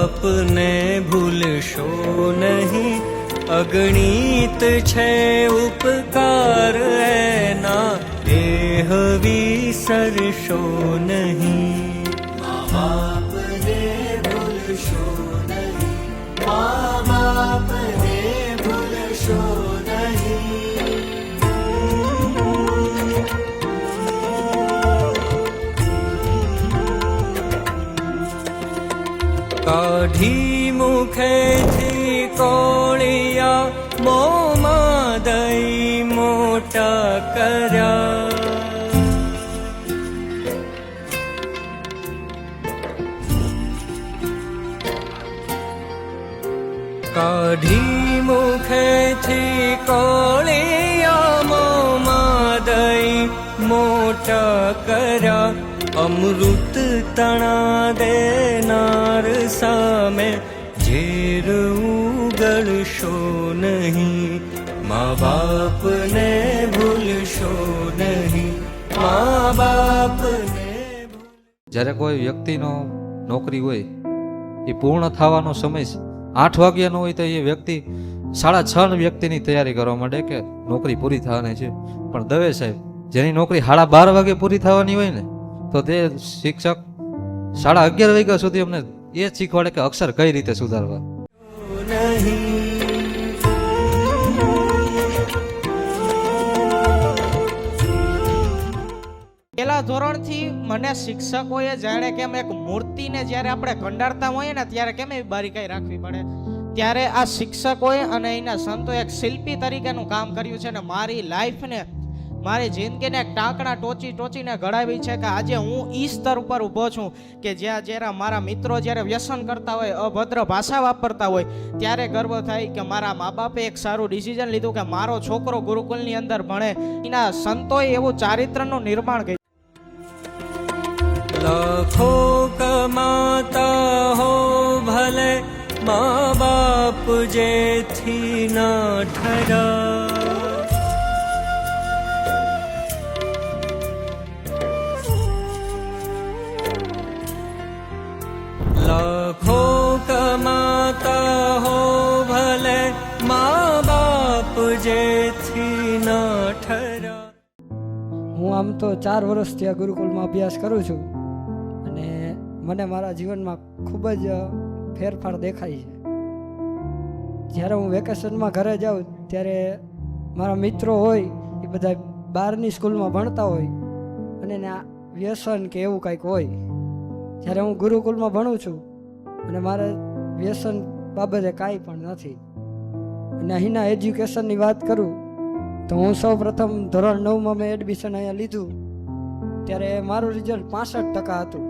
बाप ने भूलशो नहीं, अगणित छे उपकार एना, देह विसरशो नहीं। माँ बाप ने भूलशो नहीं, माँ बाप ने भूलशो नहीं। काढ़ी मुखेथी कोळिया, मोंमां दई मोटा कर्या। काढ़ी मुखेथी कोळिया, मोंमां दई मोटा कर्या। अमृत तणा देनार सामे झेर उगळशो नहीं, माँ बाप ने भूलशो नहीं, माँ बाप ने। જ્યારે કોઈ વ્યક્તિનો નોકરી હોય એ પૂર્ણ થવાનો સમય 8 વાગ્યાનો હોય તો એ વ્યક્તિ 6:30 વ્યક્તિની તૈયારી કરવા માંડે કે નોકરી પૂરી થવાની છે, પણ દવે સાહેબ જેની નોકરી 12:30 વાગે પૂરી થવાની હોય ને, તો તે શિક્ષક 11:30 વાગ્યા સુધી અમને એ શીખવાડે કે અક્ષર કઈ રીતે સુધારવા। પહેલા ધોરણથી મને શિક્ષકોએ જાણે કેમ એક મૂર્તિને જ્યારે આપણે કંડારતા હોઈએ ને ત્યારે કેમ એવી બારીકાઈ રાખવી પડે, ત્યારે આ શિક્ષકોએ અને એના સંતોએ એક શિલ્પી તરીકેનું કામ કર્યું છે ને મારી લાઈફને, મારી જિંદગીને એક ટાંકણા ટોચીને ઘડાવી છે કે આજે હું ઈ સ્તર ઉપર ઊભો છું કે જ્યાં જ્યારે મારા મિત્રો જ્યારે વ્યસન કરતા હોય, અભદ્ર ભાષા વાપરતા હોય, ત્યારે ગર્વ થાય કે મારા મા બાપે એક સારું ડિસિઝન લીધું કે મારો છોકરો ગુરુકુલની અંદર ભણે। એના સંતોએ એવું ચારિત્રનું નિર્માણ કર્યું। लाखों कमाता हो भले, माँ बाप जेथी ना ठहरा। लाखों कमाता हो भले, माँ बाप जेथी ना ठहरा। હું આમ તો 4 વર્ષથી આ ગુરુકુલમાં અભ્યાસ કરું છું અને મને મારા જીવનમાં ખૂબ જ ફેરફાર દેખાય છે। જ્યારે હું વેકેશનમાં ઘરે જાઉં ત્યારે મારા મિત્રો હોય એ બધા બહારની સ્કૂલમાં ભણતા હોય અને એને વ્યસન કે એવું કંઈક હોય, જ્યારે હું ગુરુકુલમાં ભણું છું અને મારે વ્યસન બાબતે કાંઈ પણ નથી। અને અહીંના એજ્યુકેશનની વાત કરું તો હું સૌ પ્રથમ ધોરણ 9માં મેં એડમિશન અહીંયા લીધું ત્યારે મારું રિઝલ્ટ 65% હતું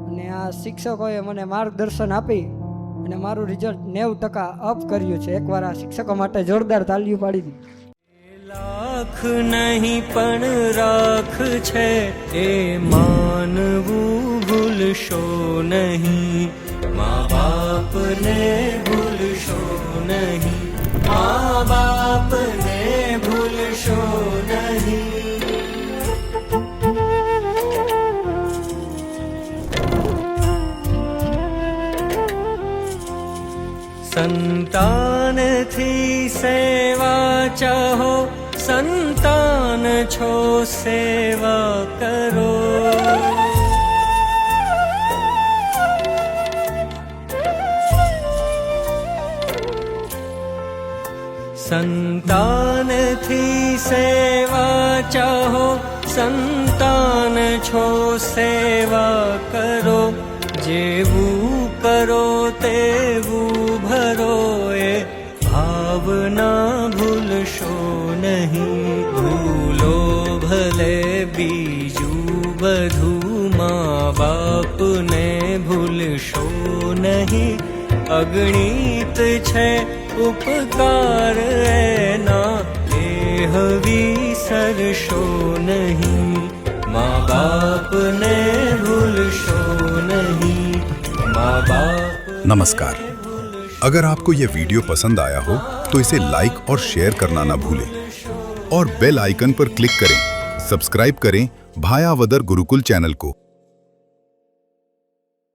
અને આ શિક્ષકોએ મને માર્ગદર્શન આપી અને મારું રિઝલ્ટ 90% અપ કર્યું છે। એકવાર આ શિક્ષકો માટે જોરદાર તાળીઓ પાડી દી। लाख नहीं पण राख छे, ए मानवू भूलशो नहीं, माँ बाप ने भूलशो नहीं, माँ बाप ने भूलशो नहीं। संतान थी सेवा चाहो, संतान छो सेवा करो। संतान थी सेवा चाहो, संतान छो सेवा करो। जेवू करो तेवू भरो, ए भावना भूलशो नहीं। भूलो भले बीजू बधू, माँ बाप ने भूलशो नहीं। अगणित छे उपकार एना, देह विसरशो नहीं। माँ बाप ने भूलशो नहीं, माँ बाप। नमस्कार। अगर आपको यह वीडियो पसंद आया हो तो इसे लाइक और शेयर करना ना भूलें और बेल आइकन पर क्लिक करें। सब्सक्राइब करें भायावदर गुरुकुल चैनल को।